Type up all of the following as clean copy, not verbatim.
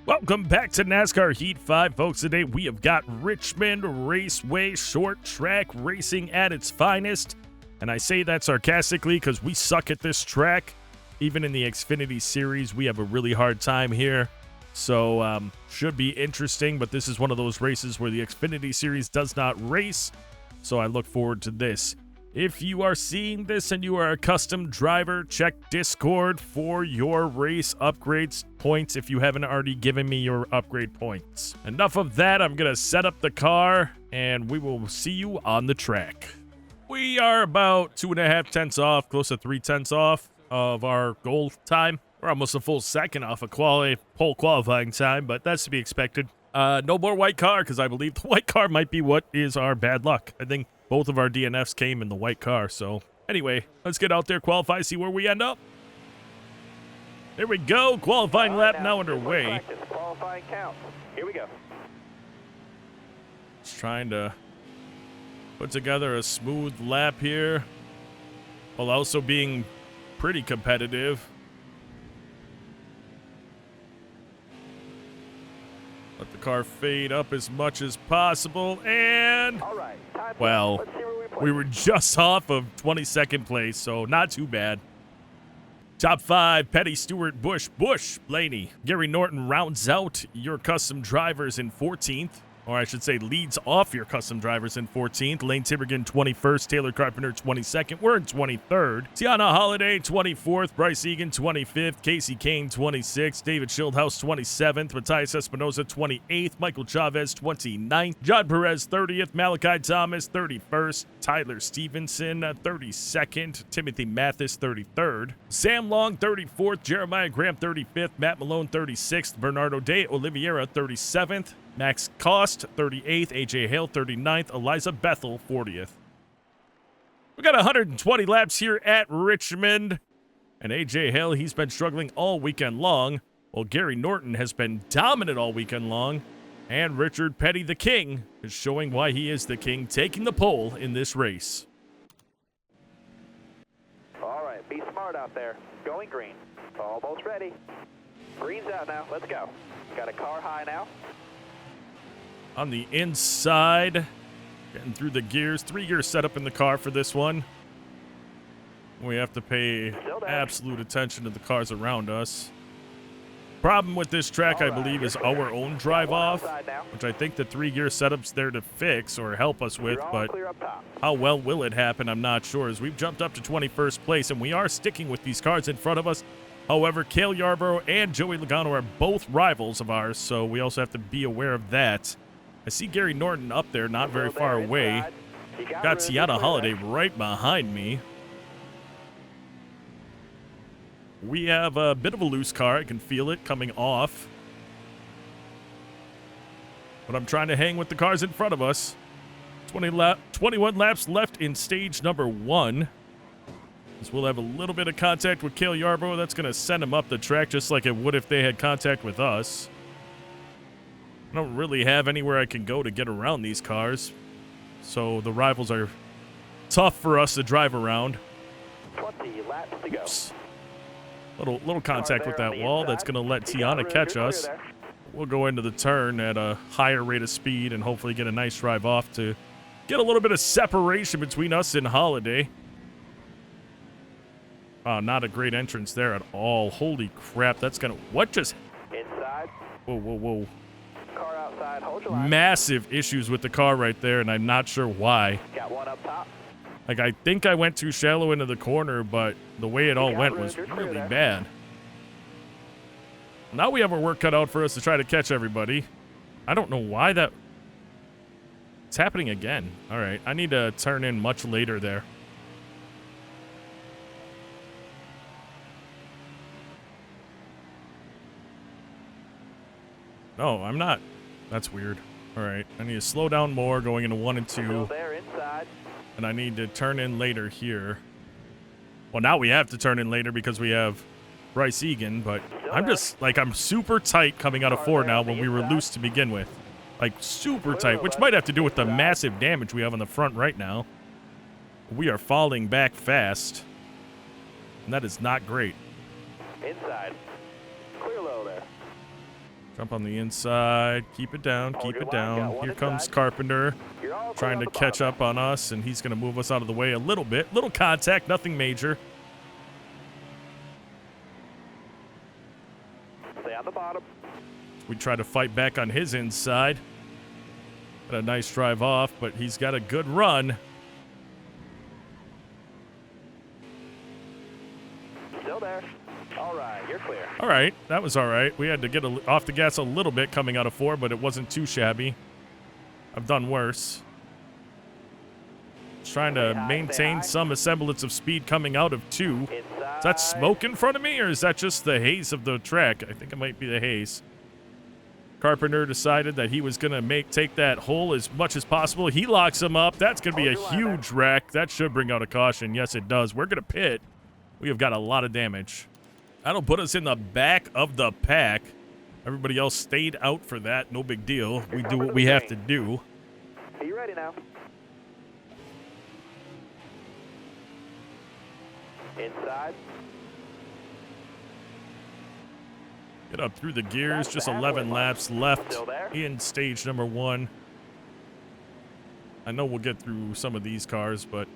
Welcome back to NASCAR Heat 5, folks. Today we have got Richmond Raceway short track racing at its finest. And I say that sarcastically because we suck at this track. Even in the Xfinity Series, we have a really hard time here. So, should be interesting, but this is one of those races where the Xfinity Series does not race. So I look forward to this. If you are seeing this and you are a custom driver, check Discord for your race upgrades points if you haven't already given me your upgrade points. Enough of that. I'm going to set up the car and we will see you on the track. We are about 2.5 tenths off, close to 3 tenths off of our goal time. We're almost a full second off of pole qualifying time, but that's to be expected. No more white car because I believe the white car might be what is our bad luck. I think both of our DNFs came in the white car. So anyway, let's get out there, qualify, see where we end up. There we go. Qualifying lap now underway. Qualifying count. Here we go. Just trying to put together a smooth lap here while also being pretty competitive. Let the car fade up as much as possible, and, all right, well, we were just off of 22nd place, so not too bad. Top 5, Petty, Stewart, Bush, Blaney. Gary Norton rounds out your custom drivers in 14th. Or I should say leads off your custom drivers in 14th. Lane Tibergen 21st, Taylor Carpenter 22nd. We're in 23rd. Tiana Holiday 24th, Bryce Egan 25th, Casey Kane 26th, David Schildhouse 27th, Matthias Espinoza 28th, Michael Chavez 29th, John Perez 30th, Malachi Thomas 31st, Tyler Stevenson 32nd, Timothy Mathis 33rd, Sam Long 34th, Jeremiah Graham 35th, Matt Malone 36th, Bernardo de Oliveira 37th, Max Cost, 38th. AJ Hale, 39th. Eliza Bethel, 40th. We got 120 laps here at Richmond. And AJ Hale, he's been struggling all weekend long. While Gary Norton has been dominant all weekend long. And Richard Petty, the king, is showing why he is the king, taking the pole in this race. All right, be smart out there. Going green. Almost ready. Green's out now. Let's go. Got a car high now. On the inside, getting through the gears. 3-gear setup in the car for this one. We have to pay absolute attention to the cars around us. Problem with this track, I believe, is our own drive off, which I think the 3-gear setup's there to fix or help us with, but how well will it happen, I'm not sure, as we've jumped up to 21st place, and we are sticking with these cars in front of us. However, Cale Yarborough and Joey Logano are both rivals of ours, so we also have to be aware of that. I see Gary Norton up there, not very far away. Got Tiana Holiday right behind me. We have a bit of a loose car. I can feel it coming off. But I'm trying to hang with the cars in front of us. 21 laps left in stage number 1. As we'll have a little bit of contact with Cale Yarborough. That's going to send him up the track just like it would if they had contact with us. I don't really have anywhere I can go to get around these cars. So the rivals are tough for us to drive around. 20 laps to go. Oops. Little contact with that wall. That's going to let Tiana catch us. We'll go into the turn at a higher rate of speed and hopefully get a nice drive off to get a little bit of separation between us and Holiday. Not a great entrance there at all. Holy crap, that's going to... What just... Inside. Whoa. Car outside. Hold your line. Massive issues with the car right there, and I'm not sure why. Got one up top. Like, I think I went too shallow into the corner, but the way it all went was really bad. Now we have our work cut out for us to try to catch everybody. I don't know why that... It's happening again. All right, I need to turn in much later there. No, I'm not. That's weird. All right, I need to slow down more going into 1 and 2. Still there inside. And I need to turn in later here. Well, now we have to turn in later because we have Bryce Egan, but I'm just, like, I'm super tight coming out of 4 now when we were loose to begin with. Like, super tight, which might have to do with the massive damage we have on the front right now. We are falling back fast, and that is not great. Inside. Clear low there. Jump on the inside. Keep it down. Keep it down. Here comes Carpenter trying to catch up on us, and he's going to move us out of the way a little bit. Little contact, nothing major. Stay on the bottom. We try to fight back on his inside. Got a nice drive off, but he's got a good run. Still there. All right, you're clear. All right, that was all right. We had to get off the gas a little bit coming out of 4, but it wasn't too shabby. I've done worse. Just trying to maintain some semblance of speed coming out of 2. Is that smoke in front of me, or is that just the haze of the track? I think it might be the haze. Carpenter decided that he was going to take that hole as much as possible. He locks him up. That's going to be a huge wreck. That should bring out a caution. Yes, it does. We're going to pit. We have got a lot of damage. That'll put us in the back of the pack. Everybody else stayed out for that. No big deal. We do what we have to do. Are you ready now? Inside. Get up through the gears. Just 11 laps left in stage number 1. I know we'll get through some of these cars, but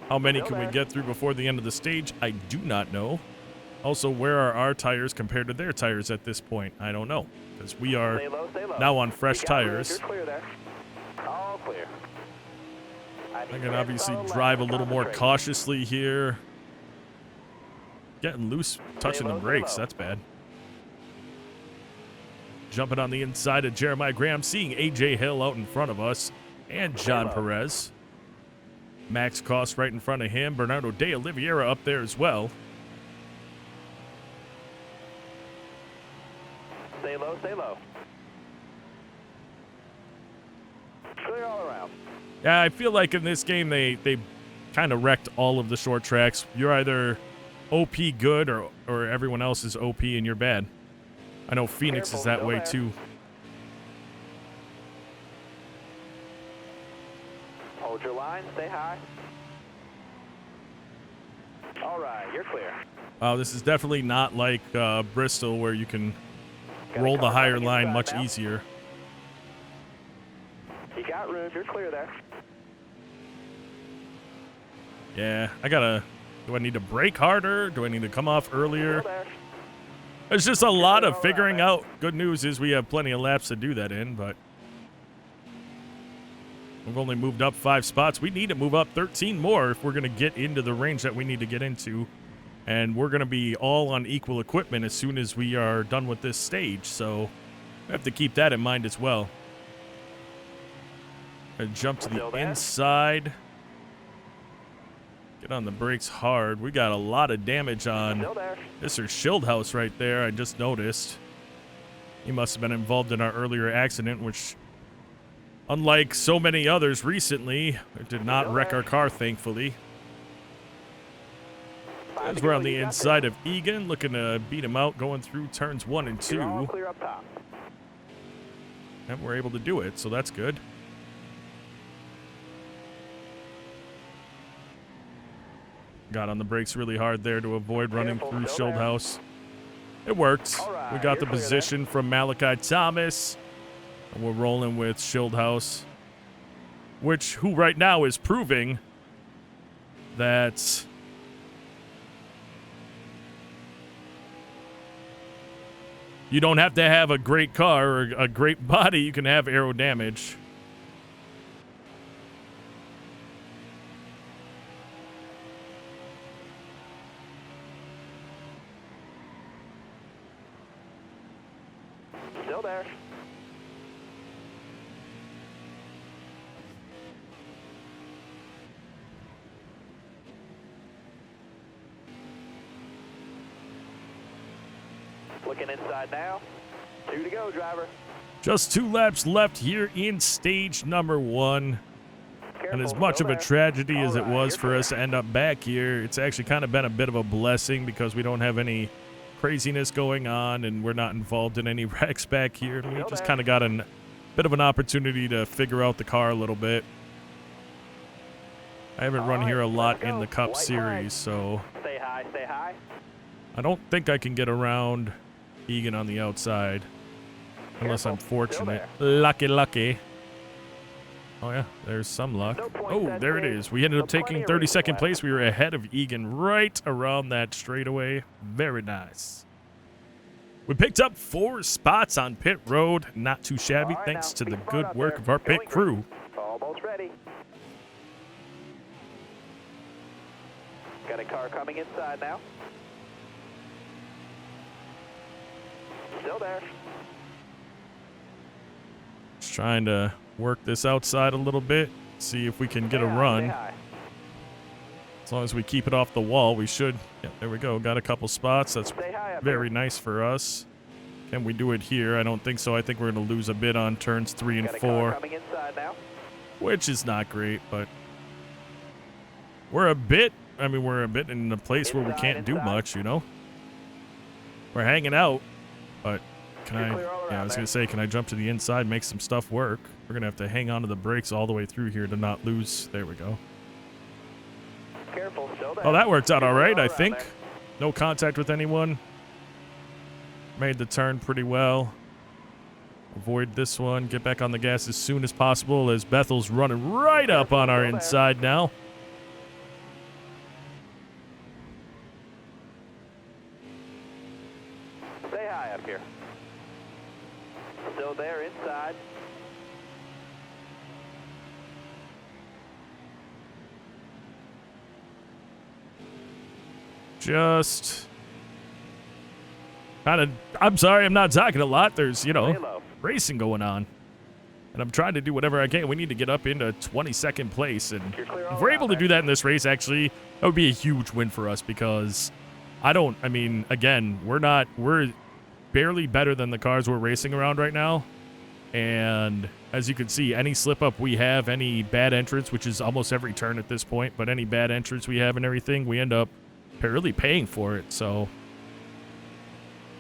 how many can we get through before the end of the stage? I do not know. Also, where are our tires compared to their tires at this point? I don't know, because we are now on fresh tires. You're clear there. All clear. I can obviously drive a little more cautiously here. Getting loose, touching the brakes. That's bad. Jumping on the inside of Jeremiah Graham, seeing A.J. Hill out in front of us, and John Perez. Max Cost right in front of him. Bernardo de Oliveira up there as well. Stay low, stay low. Clear all around. Yeah, I feel like in this game they kind of wrecked all of the short tracks. You're either OP good or everyone else is OP and you're bad. I know Phoenix is that way too. Hold your line, stay high. All right, you're clear. This is definitely not like Bristol where you can roll the higher line much easier. You got room, you're clear there. Yeah, do I need to brake harder? Do I need to come off earlier? There's just a lot of figuring out. Good news is we have plenty of laps to do that in, but we've only moved up 5 spots. We need to move up 13 more if we're going to get into the range that we need to get into. And we're going to be all on equal equipment as soon as we are done with this stage. So we have to keep that in mind as well. Jump to the inside. Get on the brakes hard. We got a lot of damage on Mr. Schildhaus right there. I just noticed. He must have been involved in our earlier accident, which, unlike so many others recently, it did not wreck our car, thankfully. As we're on the inside of Egan, looking to beat him out, going through turns 1 and 2. And we're able to do it, so that's good. Got on the brakes really hard there to avoid running through Schildhaus. It worked. We got the position from Malachi Thomas. And we're rolling with Schildhaus, who right now is proving that you don't have to have a great car or a great body. You can have aero damage. Still there. Looking inside now. 2 to go, driver. Just 2 laps left here in stage number 1. And as much of a tragedy as it was for us to end up back here, it's actually kind of been a bit of a blessing because we don't have any craziness going on and we're not involved in any wrecks back here. We just kind of got a bit of an opportunity to figure out the car a little bit. I haven't run here a lot in the Cup Series, so Stay high, stay high. I don't think I can get around Egan on the outside. Unless I'm Careful, still fortunate. there. Lucky. Oh, yeah. There's some luck. No points Oh, that there it day, is. We ended up but plenty taking of 32nd racing place. left. We were ahead of Egan right around that straightaway. Very nice. We picked up 4 spots on pit road. Not too shabby, All right, thanks now, to be the smart good out work there. of our pit Going crew. Almost ready. Got a car coming inside now. Still there. Just trying to work this outside a little bit. See if we can get a Say hi, run. say hi. As long as we keep it off the wall, we should. Yeah, there we go. Got a couple spots. That's Say hi up very here. nice for us. Can we do it here? I don't think so. I think we're going to lose a bit on turns 3 and Got a car 4, coming inside now. which is not great, but we're a bit in a place where we can't do much, you know? We're hanging out, but can You're I, clear all yeah, I around was there. going to say, can I jump to the inside, make some stuff work? We're going to have to hang on to the brakes all the way through here to not lose. There we go. Careful, still there. Oh, that worked out You're all clear right, I around think. there. No contact with anyone. Made the turn pretty well. Avoid this one. Get back on the gas as soon as possible as Bethel's running right up on our Still there. inside now. Say hi up here. Still there inside. Just kind of, I'm sorry, I'm not talking a lot. There's, you Lay know, low. racing going on. And I'm trying to do whatever I can. We need to get up into 22nd place. And You're clear all if we're around able to there. do that in this race, actually, that would be a huge win for us because again, we're barely better than the cars we're racing around right now. And as you can see, any slip up we have, any bad entrance, which is almost every turn at this point, but any bad entrance we have and everything, we end up really paying for it. So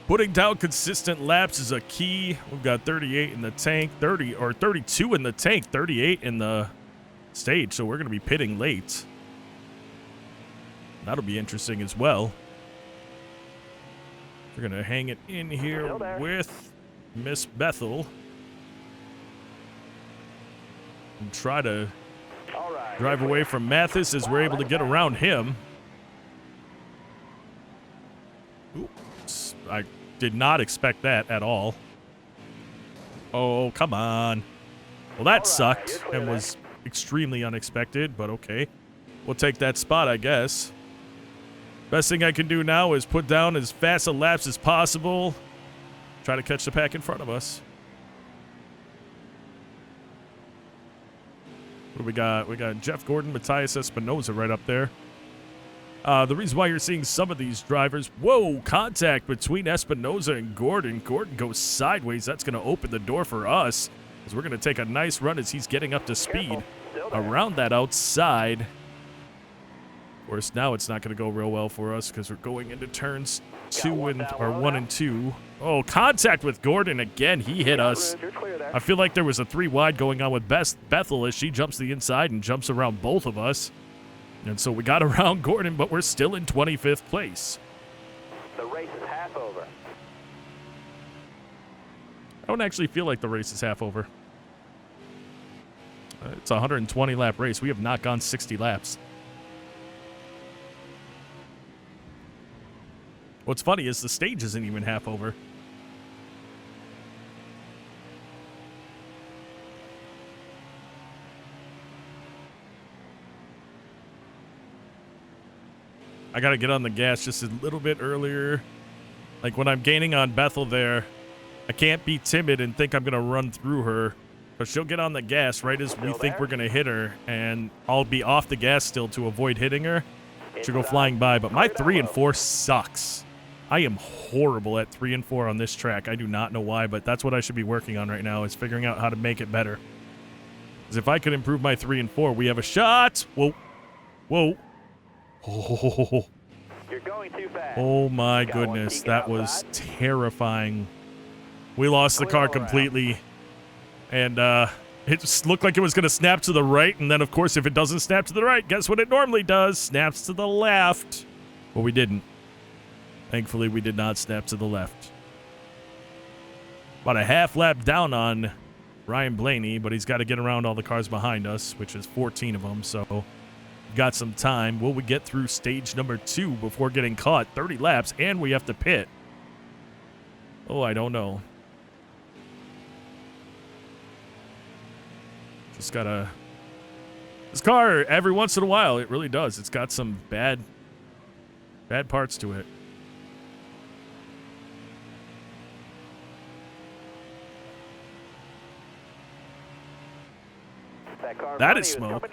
putting down consistent laps is a key. We've got 38 in the tank, 32 in the tank, 38 in the stage. So we're going to be pitting late. That'll be interesting as well. We're going to hang it in here Still there. with Miss Bethel and try to All right. drive away from Mathis as we're able to get around him. Oops. I did not expect that at all. Oh, come on. Well, that All right, sucked you're clear and there. was extremely unexpected, but okay. We'll take that spot, I guess. Best thing I can do now is put down as fast a laps as possible. Try to catch the pack in front of us. What do we got? We got Jeff Gordon, Matthias Espinoza right up there. The reason why you're seeing some of these drivers, whoa, contact between Espinoza and Gordon. Gordon goes sideways. That's going to open the door for us because we're going to take a nice run as he's getting up to speed Careful. Still there. around that outside. Of course, now it's not going to go real well for us because we're going into turns one down low 1 now. and 2. Oh, contact with Gordon again. He hit us. You're clear there. I feel like there was a 3 wide going on with Bethel as she jumps to the inside and jumps around both of us. And so we got around Gordon, but we're still in 25th place. The race is half over. I don't actually feel like the race is half over. It's a 120 lap race. We have not gone 60 laps. What's funny is the stage isn't even half over. I gotta get on the gas just a little bit earlier. Like when I'm gaining on Bethel there, I can't be timid and think I'm gonna run through her. But she'll get on the gas right as we Still think there? we're gonna hit her, and I'll be off the gas still to avoid hitting her. She'll go Inside. flying by, but my Clear down 3 and low. 4 sucks. I am horrible at 3 and 4 on this track. I do not know why, but that's what I should be working on right now is figuring out how to make it better. Because if I could improve my 3 and 4, we have a shot. Whoa. Whoa. Oh. You're going too fast. Oh my Got one goodness, peeking that was outside. terrifying. We lost the Clear car all around. completely, and it just looked like it was going to snap to the right, and then of course if it doesn't snap to the right, guess what it normally does? Snaps to the left. Well, we didn't. Thankfully, we did not snap to the left. About a half lap down on Ryan Blaney, but he's got to get around all the cars behind us, which is 14 of them, so got some time. Will we get through stage number 2 before getting caught? 30 laps, and we have to pit. Oh, I don't know. Just gotta... This car, every once in a while, it really does. It's got some bad parts to it. That is smoke.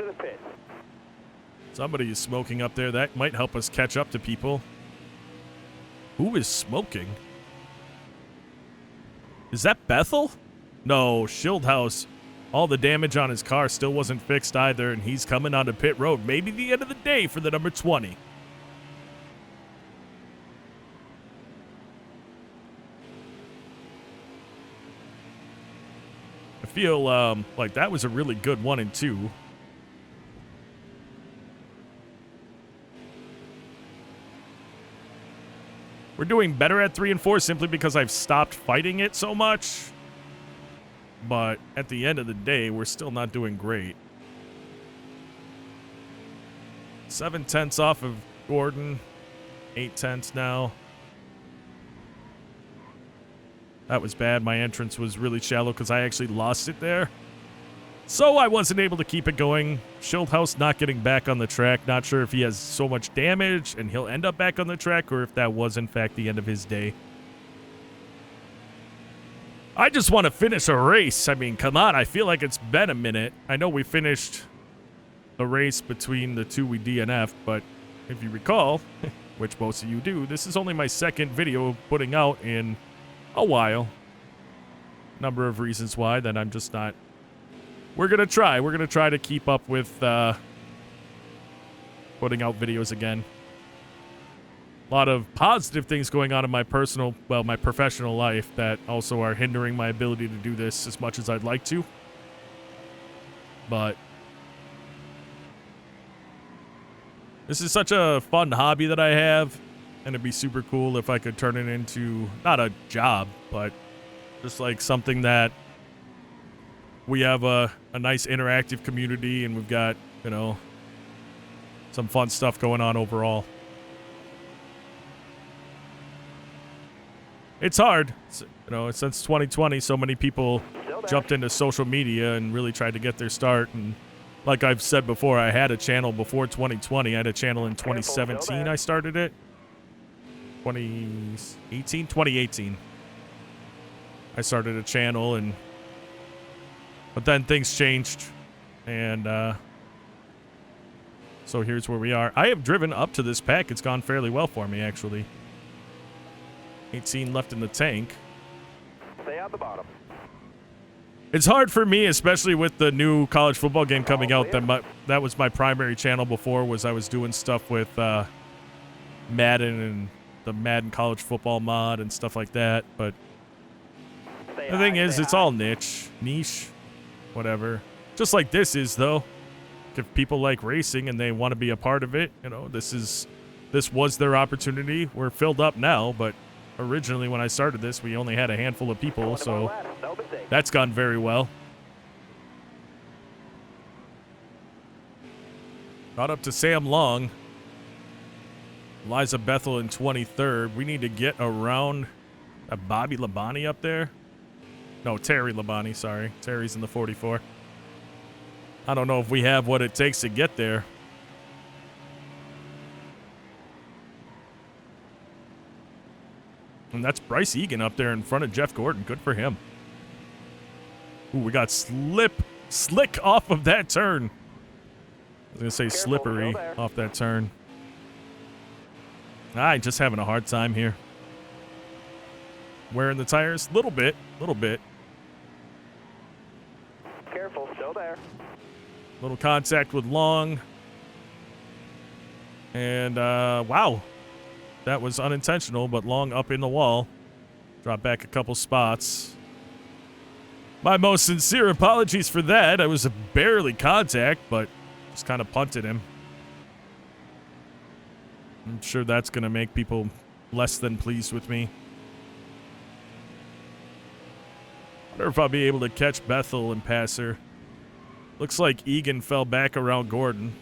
Somebody is smoking up there. That might help us catch up to people. Who is smoking? Is that Bethel? No, Schildhaus. All the damage on his car still wasn't fixed either, and he's coming onto pit road. Maybe the end of the day for the number 20. I feel like that was a really good 1 and 2. We're doing better at 3 and 4 simply because I've stopped fighting it so much. But at the end of the day, we're still not doing great. 7/10 off of Gordon. 8/10 now. That was bad. My entrance was really shallow because I actually lost it there. So I wasn't able to keep it going. Schildhaus not getting back on the track. Not sure if he has so much damage and he'll end up back on the track or if that was in fact the end of his day. I just want to finish a race. I mean, come on. I feel like it's been a minute. I know we finished the race between the two we DNF'd, but if you recall, which most of you do, this is only my second video putting out in a while. Number of reasons why that I'm just not... We're going to try. We're going to try to keep up with putting out videos again. A lot of positive things going on in my personal, well, my professional life that also are hindering my ability to do this as much as I'd like to. But this is such a fun hobby that I have, and it'd be super cool if I could turn it into, not a job, but just like something that we have a nice interactive community and we've got, you know, some fun stuff going on overall. It's hard, you know, since 2020, so many people jumped into social media and really tried to get their start. And like I've said before, I had a channel before 2020. I had a channel in 2017. I started it. 2018. I started a channel, but then things changed, and so here's where we are. I have driven up to this pack. It's gone fairly well for me, actually. 18 left in the tank. Stay on the bottom. It's hard for me, especially with the new college football game coming out. That was my primary channel before, was I was doing stuff with Madden and the Madden college football mod and stuff like that. But the thing is, it's all niche, whatever. Just like this is, though. If people like racing and they want to be a part of it, you know, this was their opportunity. We're filled up now, but originally when I started this, we only had a handful of people, so that's gone very well. Got up to Sam Long. Liza Bethel in 23rd. We need to get around Bobby Labonte up there. No, Terry Labonte, sorry. Terry's in the 44. I don't know if we have what it takes to get there. And that's Bryce Egan up there in front of Jeff Gordon. Good for him. Ooh, we got slick off of that turn. I was going to say slippery off that turn. I'm just having a hard time here. Wearing the tires? Little bit. Careful, still there. Little contact with Long. And, wow. That was unintentional, but Long up in the wall. Drop back a couple spots. My most sincere apologies for that. I was barely contact, but just kind of punted him. I'm sure that's going to make people less than pleased with me. Wonder if I'll be able to catch Bethel and pass her. Looks like Egan fell back around Gordon.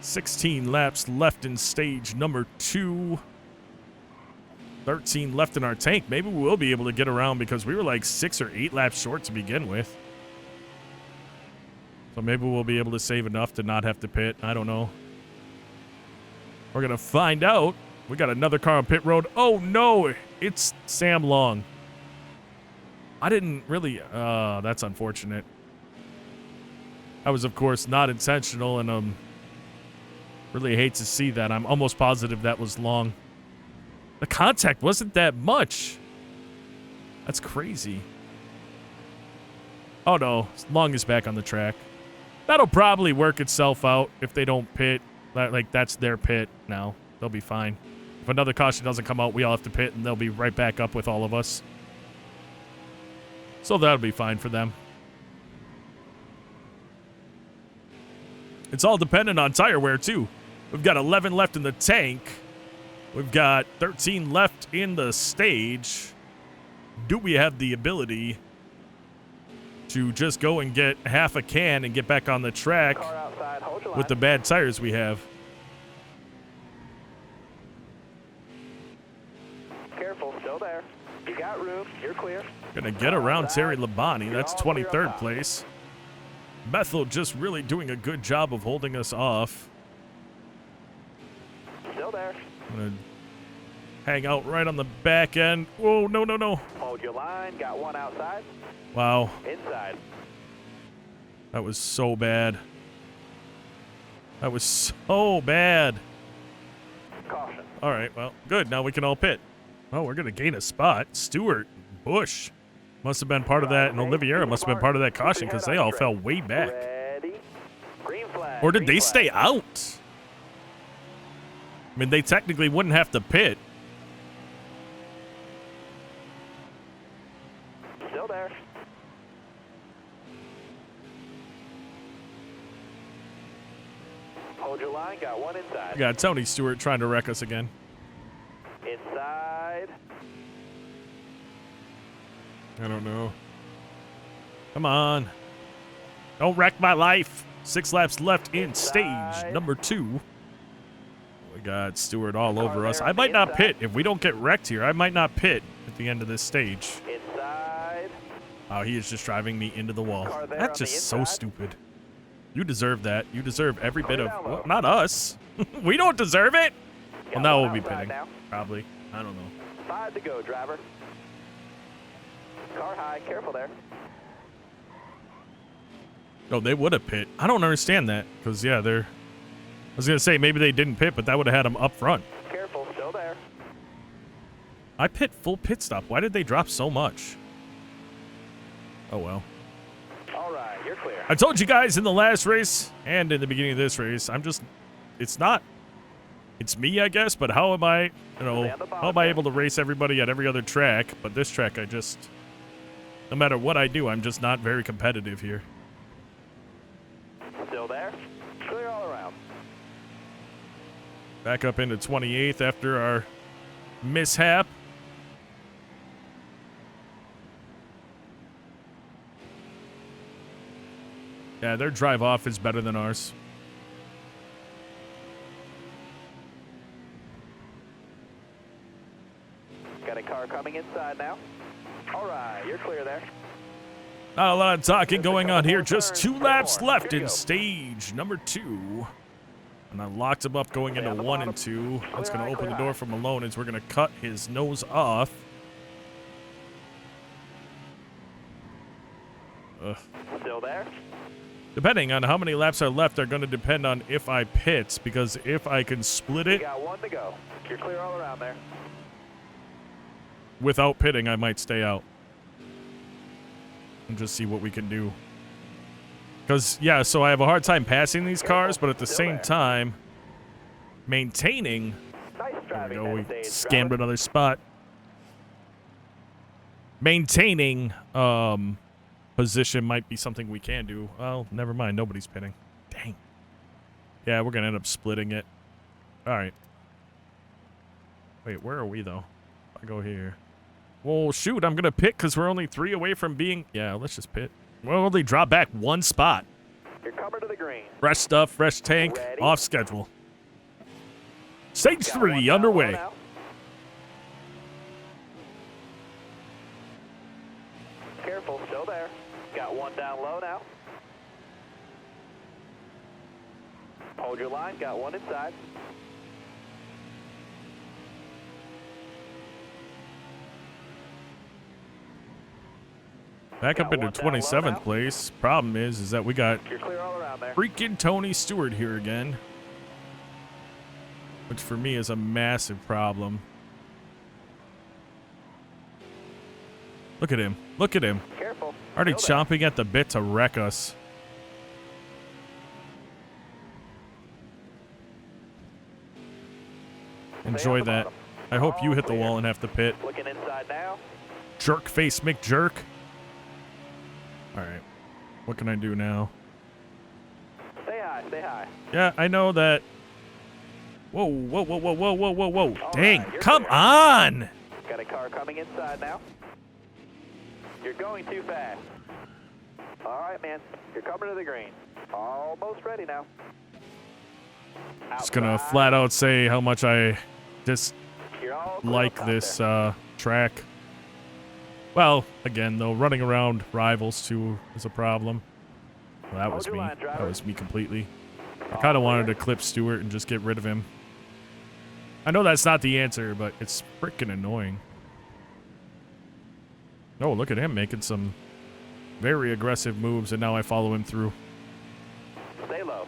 $16 laps left in stage number 2. 13 left in our tank. Maybe we'll be able to get around because we were like 6 or 8 laps short to begin with. So maybe we'll be able to save enough to not have to pit. I don't know. We're going to find out. We got another car on pit road. Oh, no. It's Sam Long. I didn't really... that's unfortunate. That was, of course, not intentional, and really hate to see that. I'm almost positive that was Long. The contact wasn't that much. That's crazy. Oh, no. Long is back on the track. That'll probably work itself out if they don't pit. Like, that's their pit now. They'll be fine. If another caution doesn't come out, we all have to pit, and they'll be right back up with all of us. So that'll be fine for them. It's all dependent on tire wear, too. We've got 11 left in the tank. We've got 13 left in the stage. Do we have the ability to just go and get half a can and get back on the track with the bad tires we have? Careful, still there. You got room. You're clear. Gonna get around Terry Labonte. That's 23rd place. Bethel just really doing a good job of holding us off. Still there. I'm gonna hang out right on the back end. Whoa, no, no, no. Hold your line. Got one outside. Wow. Inside. That was so bad. That was so bad. Caution. All right, well, good. Now we can all pit. Oh, we're going to gain a spot. Stewart, Bush must have been part of that, and Oliviera must have been part of that caution because they all fell way back. Ready. Green flag. Or did Green they flag. stay out? I mean, they technically wouldn't have to pit. Still there. Hold your line. Got one inside. We got Tony Stewart trying to wreck us again. Inside. I don't know. Come on. Don't wreck my life. 6 laps left in stage number 2. We got Stewart all over us. I might not pit. If we don't get wrecked here, I might not pit at the end of this stage. Inside. Oh, he is just driving me into the wall. Car there That's on the just so inside. stupid. You deserve that. You deserve every bit of... down low. Well, not us. We don't deserve it. Well, Got now one we'll be outside pitting. now. Probably. I don't know. 5 to go, driver. Car high. Careful there. Oh, they would have pit. I don't understand that. Because, yeah, they're... I was going to say, maybe they didn't pit, but that would have had them up front. Careful. Still there. I pit full pit stop. Why did they drop so much? Oh, well. All right. You're clear. I told you guys in the last race and in the beginning of this race, I'm just... It's not... It's me, I guess, but how am I, how am I able to race everybody at every other track? But this track, I just... No matter what I do, I'm just not very competitive here. Still there. Clear all around. Back up into 28th after our mishap. Yeah, their drive off is better than ours. Got a car coming inside now. All right. You're clear there. Not a lot of talking going on here. Just 2 laps left Here you in go. stage number 2. And I locked him up going into 1 and 2. That's going to open the door for Malone as we're going to cut his nose off. Ugh. Still there. Depending on how many laps are left are going to depend on if I pit, because if I can split You it got 1 to go. You're clear all around there. without pitting, I might stay out. And just see what we can do. Because, yeah, so I have a hard time passing these cars, but at the same time, maintaining... Nice There we driving go, we that stage, scammed driver. another spot. Maintaining position might be something we can do. Well, never mind, nobody's pitting. Dang. Yeah, we're going to end up splitting it. All right. Wait, where are we, though? I go here. Well, shoot, I'm going to pit because we're only 3 away from being... Yeah, let's just pit. We'll only drop back 1 spot. You're coming to the green. Fresh stuff, fresh tank, Ready. off schedule. Stage Got one 3 down low underway. now. Careful, still there. Got one down low now. Hold your line, got one inside. Back up Got into one down low 27th now. place. Problem is that we got You're clear all around there. freaking Tony Stewart here again. Which for me is a massive problem. Look at him. Look at him. Careful. Already still there. chomping at the bit to wreck us. Enjoy on the that. bottom. I hope you All hit the clear. wall and have to pit. Looking inside now. Jerk face McJerk. Alright. What can I do now? Stay high, stay high. Yeah, I know that. Whoa, whoa, whoa, whoa, whoa, whoa, whoa, whoa. All Dang, right, you're come clear. on! Got a car coming inside now. You're going too fast. All right, man. You're coming to the green. Almost ready now. Just gonna Outside. flat out say how much I You're all clear dislike up out this there. track. Well, again, though, running around rivals too is a problem. Well, that Hold was your me. line, That driver. was me completely. I All kind of wanted clear. to clip Stewart and just get rid of him. I know that's not the answer, but it's freaking annoying. Oh, look at him making some very aggressive moves, and now I follow him through. Stay low.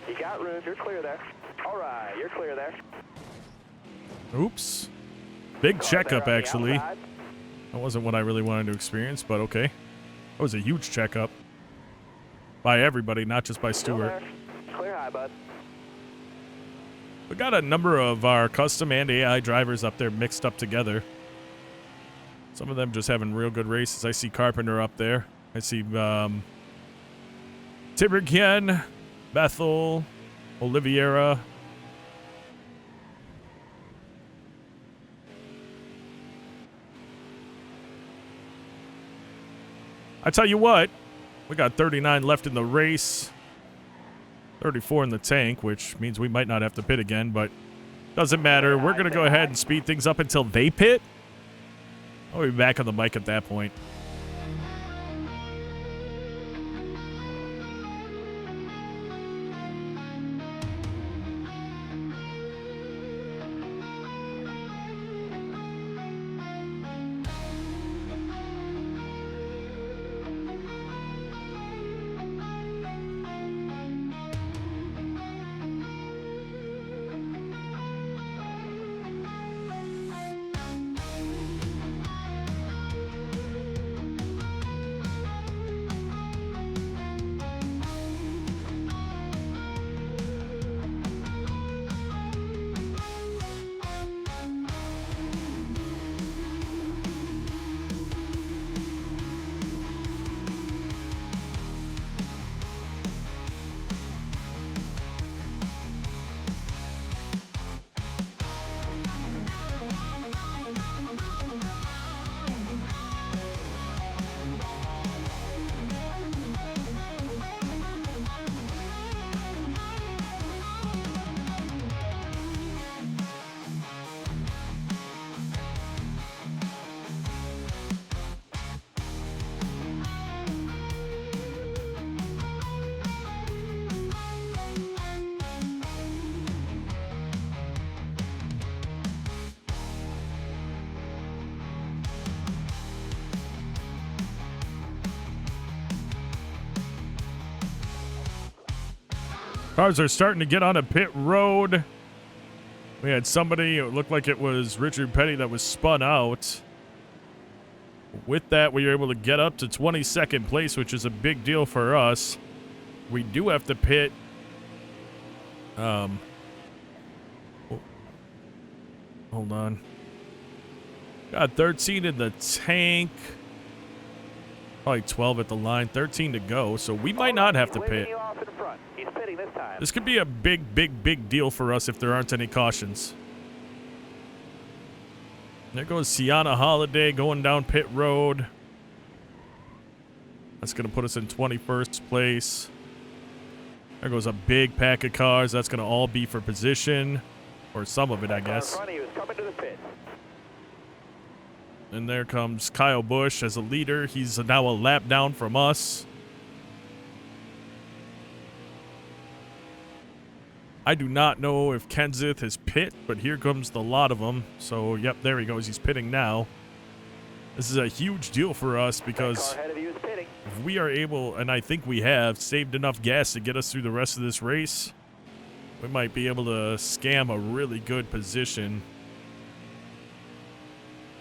You got room. You're clear there. All right, you're clear there. Oops. Big Car checkup, there on the actually. outside. That wasn't what I really wanted to experience, but okay. That was a huge checkup. By everybody, not just by Still Stewart. there. Clear high, bud. We got a number of our custom and AI drivers up there mixed up together. Some of them just having real good races. I see Carpenter up there. I see Tiberghien, Bethel, Oliveira. I tell you what, we got 39 left in the race. 34 in the tank, which means we might not have to pit again, but doesn't matter. We're going to go ahead and speed things up until they pit. I'll be back on the mic at that point. Cars are starting to get on a pit road. We had somebody, it looked like it was Richard Petty, that was spun out. With that, we were able to get up to 22nd place, which is a big deal for us. We do have to pit. Hold on. Got 13 in the tank. Probably 12 at the line. 13 to go, so we might not have to He's waving pit. you off in front. He's pitting this time. This could be a big, big, big deal for us if there aren't any cautions. There goes Sienna Holiday going down pit road. That's going to put us in 21st place. There goes a big pack of cars. That's going to all be for position. Or some of it, I guess. Coming to the pit. And there comes Kyle Busch as a leader. He's now a lap down from us. I do not know if Kenseth has pit, but here comes the lot of them. So, yep, there he goes. He's pitting now. This is a huge deal for us because if we are able, and I think we have, saved enough gas to get us through the rest of this race, we might be able to scam a really good position.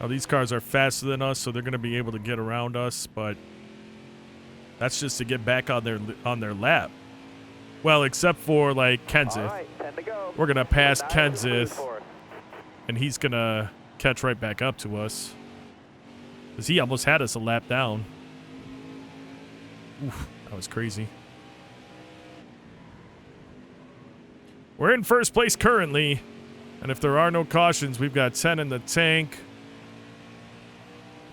Now, these cars are faster than us, so they're going to be able to get around us, but that's just to get back on their lap. Well, except for, like, Kenseth. Right, we're going to pass Kenseth, and he's going to catch right back up to us. Because he almost had us a lap down. Oof, that was crazy. We're in first place currently, and if there are no cautions, we've got 10 in the tank.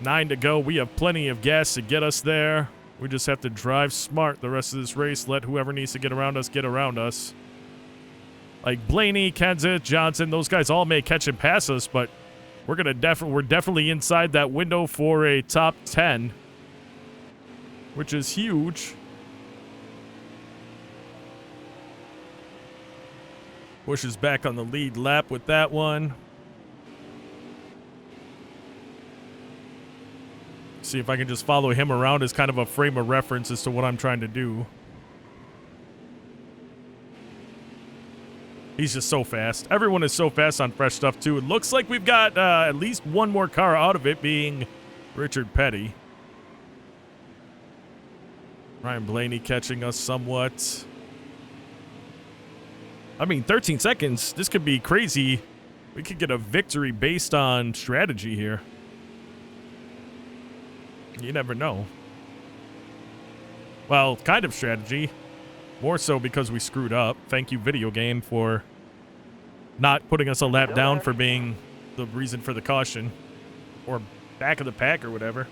9 to go. We have plenty of gas to get us there. We just have to drive smart the rest of this race. Let whoever needs to get around us. Like Blaney, Kenseth, Johnson, those guys all may catch and pass us, but we're definitely inside that window for a top 10, which is huge. Busch is back on the lead lap with that one. See if I can just follow him around as kind of a frame of reference as to what I'm trying to do. He's just so fast. Everyone is so fast on fresh stuff, too. It looks like we've got at least one more car out of it, being Richard Petty. Ryan Blaney catching us somewhat. I mean, 13 seconds. This could be crazy. We could get a victory based on strategy here. You never know. Well, kind of strategy. More so because we screwed up. Thank you, video game, for not putting us a lap down for being the reason for the caution. Or back of the pack or whatever.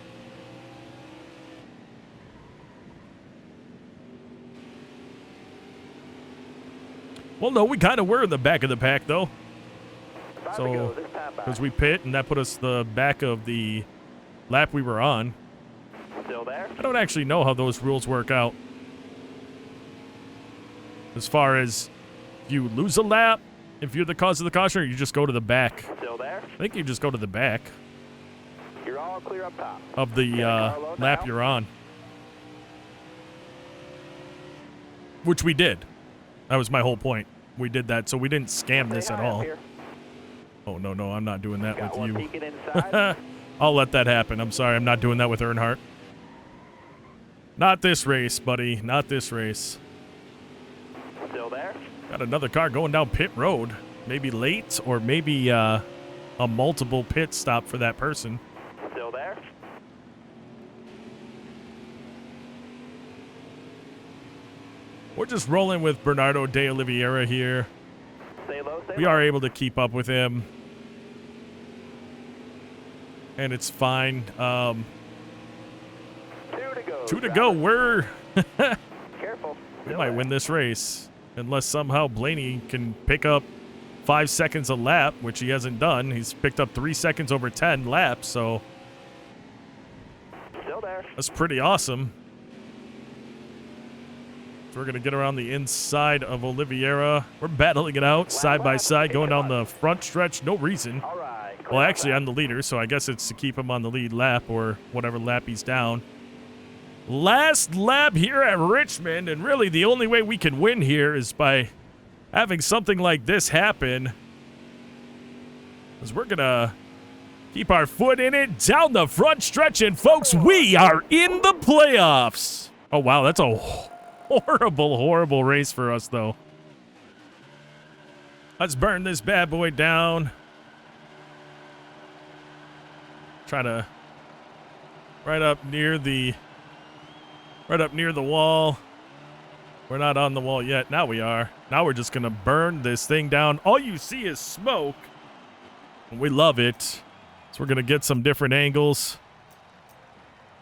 Well, no, we kind of were in the back of the pack, though. So, because we pit, and that put us the back of the lap we were on. Still there? I don't actually know how those rules work out. As far as if you lose a lap, if you're the cause of the caution, or you just go to the back. Still there? I think you just go to the back You're all clear up top. of the lap you're on. Which we did. That was my whole point. We did that, so we didn't scam this at all. Oh, no, I'm not doing that with you. I'll let that happen. I'm sorry, I'm not doing that with Earnhardt. Not this race, buddy. Not this race. Still there? Got another car going down pit road. Maybe late, or maybe a multiple pit stop for that person. Still there? We're just rolling with Bernardo de Oliveira here. Stay low, stay We low. are able to keep up with him. And it's fine. 2 to go. 2 to go. We're... Careful. we might win this race. Unless somehow Blaney can pick up 5 seconds a lap, which he hasn't done. He's picked up 3 seconds over 10 laps, so... Still there. that's pretty awesome. So we're going to get around the inside of Oliveira. We're battling it out side by side, going down the front stretch. No reason. All right. Well, actually, I'm the leader, so I guess it's to keep him on the lead lap or whatever lap he's down. Last lap here at Richmond, and really the only way we can win here is by having something like this happen. Because we're going to keep our foot in it down the front stretch, and folks, we are in the playoffs. Oh, wow, that's a horrible race for us, though. Let's burn this bad boy down. Try to right up near the wall. We're not on the wall yet. Now we are. Now we're just going to burn this thing down. All you see is smoke. And we love it. So we're going to get some different angles.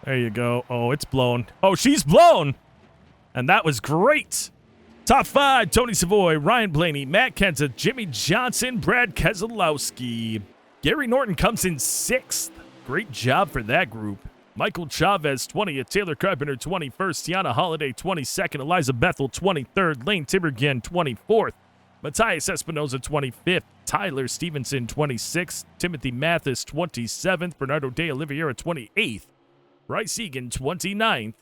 There you go. Oh, it's blown. Oh, she's blown. And that was great. Top 5, Tony Savoy, Ryan Blaney, Matt Kenseth, Jimmy Johnson, Brad Keselowski. Gary Norton comes in 6th. Great job for that group. Michael Chavez, 20th. Taylor Carpenter, 21st. Tiana Holiday, 22nd. Eliza Bethel, 23rd. Lane Tibergen, 24th. Matthias Espinoza, 25th. Tyler Stevenson, 26th. Timothy Mathis, 27th. Bernardo de Oliveira, 28th. Bryce Egan, 29th.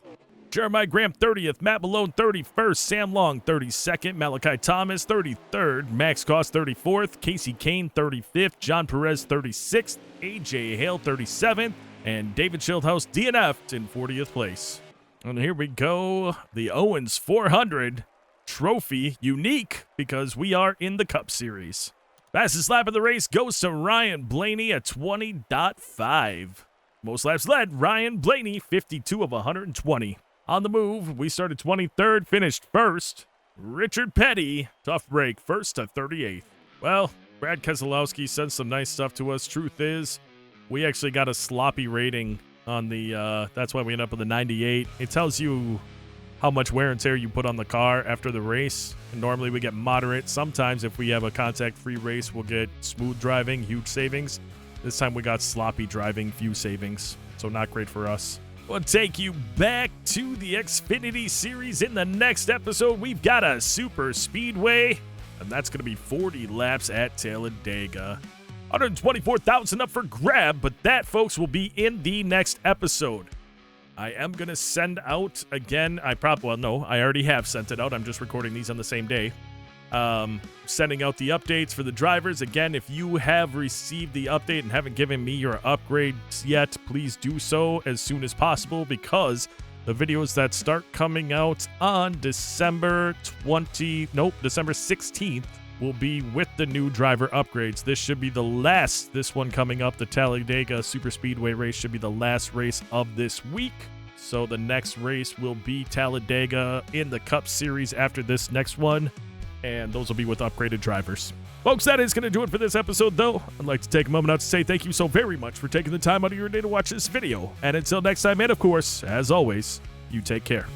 Jeremiah Graham, 30th. Matt Malone, 31st. Sam Long, 32nd. Malachi Thomas, 33rd. Max Goss, 34th. Casey Kane, 35th. John Perez, 36th. AJ Hale, 37th. And David Schildhouse DNF'd in 40th place. And here we go. The Owens 400 trophy, unique because we are in the Cup Series. Fastest lap of the race goes to Ryan Blaney at 20.5. Most laps led, Ryan Blaney, 52 of 120. On the move, we started 23rd, finished 1st. Richard Petty, tough break, 1st to 38th. Well, Brad Keselowski said some nice stuff to us. Truth is, we actually got a sloppy rating on the, that's why we ended up with a 98. It tells you how much wear and tear you put on the car after the race. And normally we get moderate. Sometimes if we have a contact-free race, we'll get smooth driving, huge savings. This time we got sloppy driving, few savings. So not great for us. We'll take you back to the Xfinity Series in the next episode. We've got a super speedway, and that's going to be 40 laps at Talladega. 124,000 up for grab, but that, folks, will be in the next episode. I am going to send out, again, I already have sent it out. I'm just recording these on the same day. Sending out the updates for the drivers. Again, if you have received the update and haven't given me your upgrades yet, please do so as soon as possible, because the videos that start coming out on December 16th will be with the new driver upgrades. This should be the last, this one coming up, the Talladega Super Speedway race should be the last race of this week. So the next race will be Talladega in the Cup Series after this next one. And those will be with upgraded drivers. Folks, that is going to do it for this episode, though. I'd like to take a moment out to say thank you so very much for taking the time out of your day to watch this video. And until next time, and of course, as always, you take care.